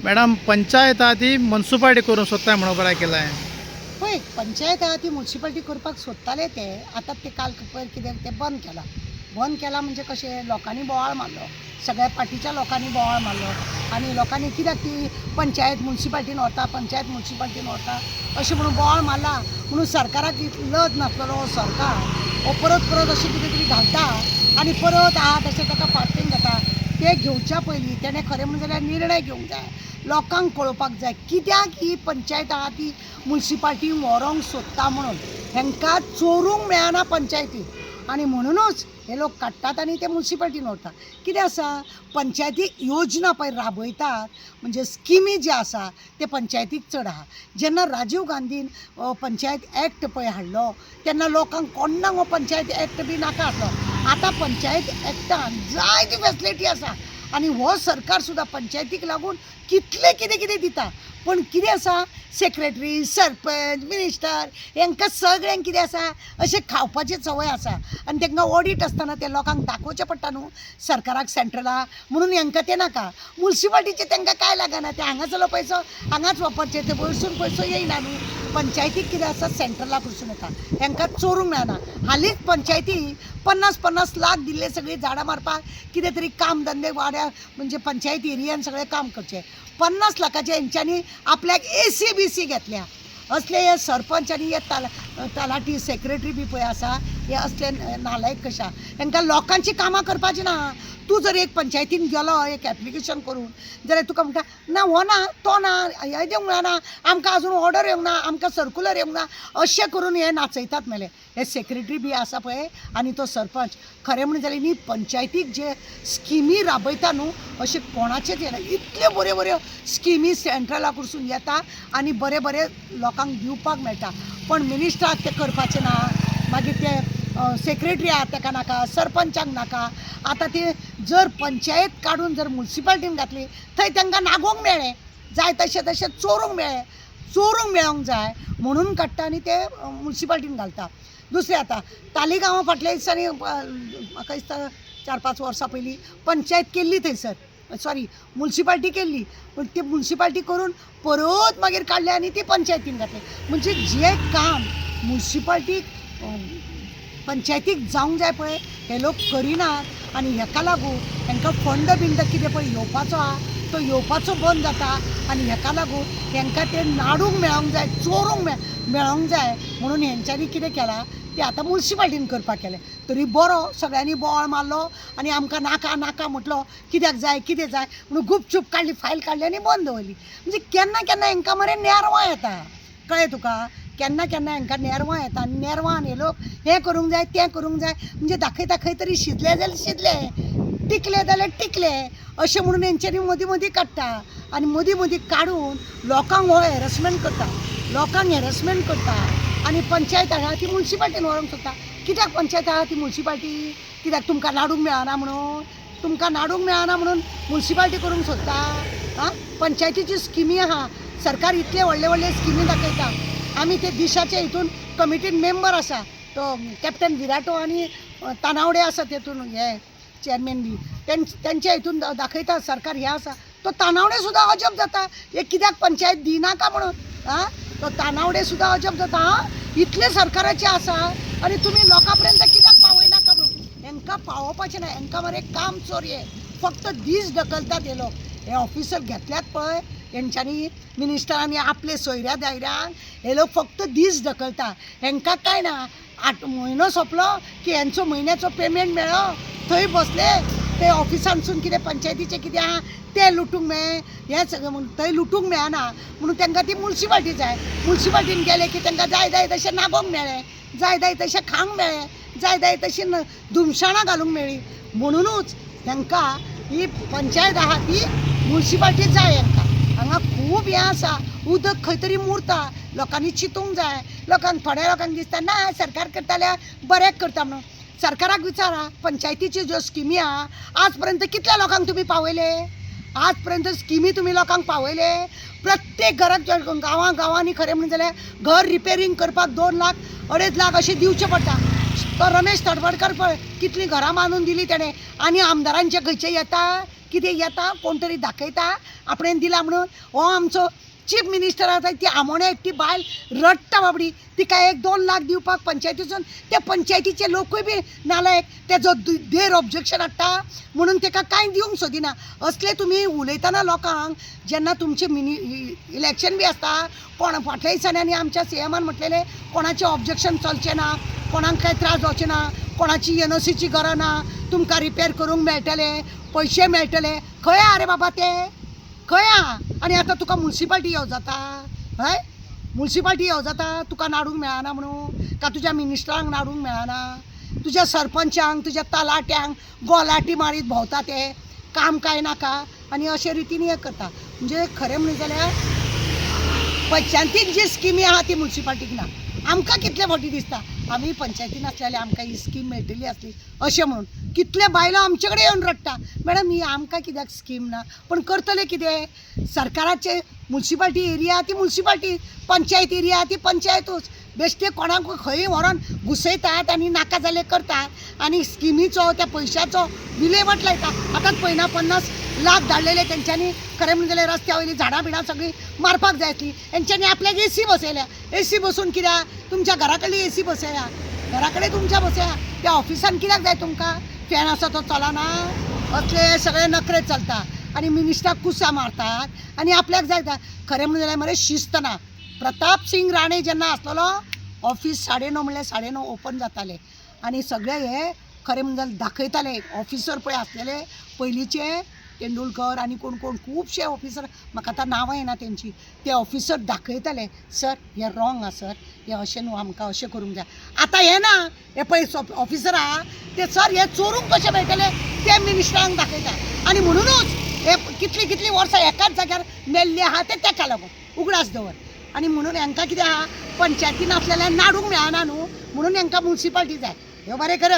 Madam panchayat आहा ती municipality करून सोदताय म्हणून बरं केलाय. पळय पंचायत आहा ती म्युन्सिपालिटी करपाक सोदताले ते आतां ते काल पयर कितें ते बंद केला म्हणजे कशें लोकांनी बोवाळ मारलो, सगळ्या पार्टीच्या लोकांनी बोवाळ मारलो आनी लोकांनी कित्याक ती पंचायत म्युन्सिपालिटीन व्हरता अशें म्हणून बोवाळ मारला म्हणून सरकाराक लज नासलेलो हो सरकार हो परत अशें कितें तरी घालता आनी परत आहा तशें ताका फाटींग घेता. ते घेवच्या पयलीं तेणें खरें म्हणून जाल्यार निर्णय घेवंक जाय, लोकांक कळोवपाक जाय कित्याक ही पंचायत आहा ती म्युन्सिपालिटी व्हरोंक सोदता म्हणून. हेंकां चोरूंक मेळना पंचायती आनी म्हणूनच हे लोक काडटात आनी ते म्युन्सिपालिटीन व्हरता. कितें आसा पंचायतीक योजना पळय राबयतात म्हणजे स्किमी जे आसा ते पंचायतीक चड आहा. जेन्ना राजीव गांधीन पंचायत एक्ट पळय हाडलो तेन्ना लोकांक कोण्णाक हो पंचायत एक्ट बी नाका आसलो. आतां पंचायत एक्टान जायती फॅसिलिटी आसा आनी हो सरकार सुद्दां पंचायतीक लागून कितलें कितें दिता. पण कितें आसा सेक्रेटरी, सरपंच, मिनिस्टर हेंकां सगळ्यांक कितें आसा अशें खावपाची संवय आसा आनी तांकां ऑडिट आसतना ते लोकांक दाखोवचें पडटा न्हू सरकाराक सेंट्रला म्हणून हेंकां ते नाका. म्युन्सिपालिटीचे तांकां काय लागना, ते हांगासरलो पयसो हांगाच वापरचे, ते वयरसून पयसो येयना न्हू. पंचायतीक कितें आसा सेंट्रला कडसून येता, हेंकां चोरूंक मेळना. हालींच पंचायती 50-50 लाख दिल्ले सगळीं झाडां मारपाक कितें तरी काम धंदे वाड्या म्हणजे पंचायती एरियान सगळें काम करचें. 50 लाखाचे हेंच्यांनी आपल्याक AC-BC घेतल्या. असले हे सरपंच आनी हे तलाटी सेक्रेटरी बी पळय आसा हे असले नालायक कशा. हेंकां लोकांची कामां करपाची ना. तूं जर एक पंचायतीन गेलो एक एप्लिकेशन करून जाल्यार तुका म्हणटा ना हो ना तो ना हें दिवंक मेळना, आमकां आजून ऑर्डर येवंक ना, आमकां सर्कुलर येवंक ना, अशें करून हे नाचयतात मेले हे सेक्रेटरी बी आसा पळय आनी तो सरपंच. खरें म्हणून जाल्यार न्ही पंचायतीक जे स्किमी राबयता न्हू अशें कोणाचेच येना. इतल्यो बऱ्यो स्किमी सेंट्रला कडसून येता आनी बरे लोकांक दिवपाक मेळटा. पण मिनिस्टराक ते करपाचें ना, मागीर ते सेक्रेटरी आहा ताका नाका, सरपंचाक नाका. आतां ते जर पंचायत काडून जर म्युन्सिपालिटीन घातली थंय तांकां नागोवंक मेळ्ळें, जाय तशें चोरूंक मेळोंक जाय म्हणून काडटा आनी ते म्युन्सिपालिटीन घालता. दुसरें आतां तालिगांवां फाटल्या दिसांनी म्हाका दिसता 4-5 वर्सां पयलीं पंचायत केल्ली थंयसर, सॉरी म्युन्सिपालिटी केल्ली, पूण ती म्युन्सिपालिटी करून परत मागीर काडले आनी ती पंचायतीन घातली. म्हणजे जें काम म्युन्सिपालिटीक पंचायतीक जावंक जाय पळय हे लोक करिनात आनी हेका लागून हेंकां फंड बिंड कितें पळय येवपाचो आहा तो येवपाचो बंद जाता आनी हेका लागून हेंकां ते नाडूंक मेळोंक जाय, चोरूंक मेळोंक जाय म्हणून हेंच्यांनी कितें केलां ते आतां म्युन्सिपालिटीन करपाक केलें. तरी बरो सगळ्यांनी बोवाळ मारलो आनी आमकां नाका म्हटलो, कित्याक जाय म्हणून गुपचूप काडली, फायल काडली आनी बंद दवरली. म्हणजे केन्ना हेंकां मरे नेरवां येता, कळ्ळें तुका. केन्ना हेंकां नेरवां येता आनी नेरवान हे लोक हें करूंक जाय तें करूंक जाय म्हणजे दाखयता खंय तरी शिजले जाल्यार शिजले, टिकले जाल्यार टिकले अशें म्हणून हेंच्यांनी मदीं काडटा आनी मदीं काडून लोकांक हो हॅरसमेंट करता आनी पंचायत आहा ती म्युन्सिपालिटीन व्हरोंक सोदता. कित्याक पंचायत आहा ती म्युन्सिपालिटी, कित्याक तुमकां नाडूंक मेळना म्हणून म्युन्सिपालिटी करूंक सोदता. आं पंचायतीची स्किमी आहा, सरकार इतले व्हडले स्किमी दाखयता. आमी ते दिशाचे हितून कमिटीन मेंबर आसा, तो कॅप्टन विराटो आनी तानावडे आसा तेतून हे चॅरमॅन बी, तेंच्या हितून दाखयता सरकार हे आसा. तो तानावडे सुद्दां अजब जाता हे कित्याक पंचायत दिनाका म्हणून. आं तो तानावडे सुद्दां अजब जाता, इतले सरकाराचे आसा आनी तुमी लोकां पर्यंत कित्याक पावयनाका म्हणून. हेंकां पावोवपाचें ना, हेंकां मरे काम चोरये, फक्त दीस ढकलतात हे लोक. हे ऑफिसर घेतल्यात पळय हेंच्यांनी मिनिस्टरांनी आपले सोयऱ्या दायऱ्यांक हे लोक फक्त दीस ढकलता. हेंकां काय ना, 8 म्हयनो सोंपलो की हेंचो म्हयन्याचो पेमेंट मेळ्ळो, थंय बसले ते ऑफिसांसून कितें पंचायतीचें कितें आहा तें लुटूंक मेळ्ळें, हें सगळें म्हणून थंय लुटूंक मेळना म्हणून तांकां ती म्युन्सिपालिटी जाय. म्युन्सिपालिटीन गेले की तांकां जाय तशें नागोवंक मेळ्ळें, जाय तशें खावंक मेळ्ळें, जाय तशीं धुमशाणां घालूंक मेळ्ळीं. म्हणुनूच तांकां ही पंचायत आहा ती म्युन्सिपालिटी जाय. हांगा खूब हें आसा, उदक खंय तरी मुरता, लोकांनी चिंतूंक जाय. थोड्या लोकांक दिसता ना सरकार करता जाल्यार बरें करता म्हणून. सरकाराक विचारा पंचायतीच्यो ज्यो स्किमी आहा आज पर्यंत कितल्या लोकांक तुमी पावयले, आज पर्यंत स्किमी तुमी लोकांक पावयले. प्रत्येक घराक गांवांनी खरें म्हणून जाल्यार घर रिपेरींग करपाक 2 लाख 2.5 लाख अशें दिवचें पडटा. तो रमेश तडवडकर पळय कितलीं घरां बांदून दिली तेणें आनी आमदारांचे खंयचे येता कितें येता कोण तरी दाखयता आपणें दिला म्हणून हो आमचो चीफ मिनिस्टर आसा ती आमोण्या एकटी बायल रडटा बाबडी तिका 1-2 लाख दिवपाक पंचायतीसून ते पंचायतीचे लोकूय बी नालायक तेजो देर ऑब्जेक्शन हाडटा म्हणून ताका कांय दिवंक सोदिना असले तुमी उलयतना लोकांक जेन्ना तुमचे इलेक्शन बी आसता कोण फाटल्या दिसांनी आमच्या सीएमान म्हटलेले कोणाचें ऑब्जेक्शन चलचें ना कोणाक कांय त्रास जावचे ना कोणाची एनओसीची गरज ना तुमकां रिपेर करूंक मेळटले पयशे मेळटले खंय आहा रे बाबा ते खंय आहा आनी आतां तुका म्युन्सिपाल्टी येवं जाता हय म्युन्सिपाल्टी येवं जाता तुका नाडूंक मेळना म्हणून का तुज्या मिनिस्टरांक नाडूंक मेळना तुज्या सरपंचांक तुज्या तलाट्यांक गोलाटी मारीत भोंवता ते काम कांय नाका आनी अशे रितीन हें करता म्हणजे खरें म्हणून जाल्यार पंचायतीन जी स्किमी आहा ती म्युन्सिपाल्टीक ना आमकां कितले फावटी दिसता आमी पंचायतीन आसलेले आमकां ही स्कीम मेळटली आसली अशें म्हणून कितले बायलो आमचे कडेन येवन रडटा मॅडम ही आमकां कित्याक स्कीम ना पण करतले कितें सरकाराचे म्युन्सिपाल्टी एरिया ती म्युन्सिपाल्टी पंचायत एरिया ती पंचायतूच बेश्टे कोणाक खंय व्हरोन घुसयतात आनी नाका जालें करतात आनी स्किमीचो त्या पयशांचो विलेवट लायता आतांच पळयना 50 लाख धाडलेले तेंच्यांनी खरें म्हणजे जाल्यार रस्त्या वयलीं झाडां बिडां सगळीं मारपाक जाय आसलीं तेंच्यांनी आपल्याक एसी बसयल्या एसी बसून कित्याक तुमच्या घरा कडली एसी बसया घरा कडेन तुमच्या बसया त्या ऑफिसान कित्याक जाय तुमकां फॅन आसा तो चलना असले सगळे नखरे चलता आनी मिनिस्टराक कुसां मारतात आनी आपल्याक जाय खरें म्हणजे जाल्यार मरे शिस्त ना प्रताप सिंग राणे जेन्ना आसलेलो ऑफिस 9:30 म्हणल्यार 9:30 ओपन जाताले आनी सगळे हे खरें म्हणजे दाखयताले ऑफिसर पळय आसलेले पयलींचे तेंडुलकर आनी कोण कोण खुबशे ऑफिसर म्हाका आतां नांवां येना तेंची ते ऑफिसर दाखयताले सर हे रॉंग आहा सर हे अशें न्हू आमकां अशें करूंक जाय आतां हे ना हे पळय ऑफिसर आहा ते सर हे चोरूंक कशें मेळटले ते मिनिस्टरांक दाखयता आनी म्हणुनूच हे कितलीं वर्सां एकाच जाग्यार मेल्ले आहा ते तेका लागून उगडास दवर आनी म्हणून हांकां कितें आहा पंचायतीन आपल्याला नाडूंक मेळना न्हू म्हणून हांकां म्युन्सिपाल्टी जाय ह्यो बरें कर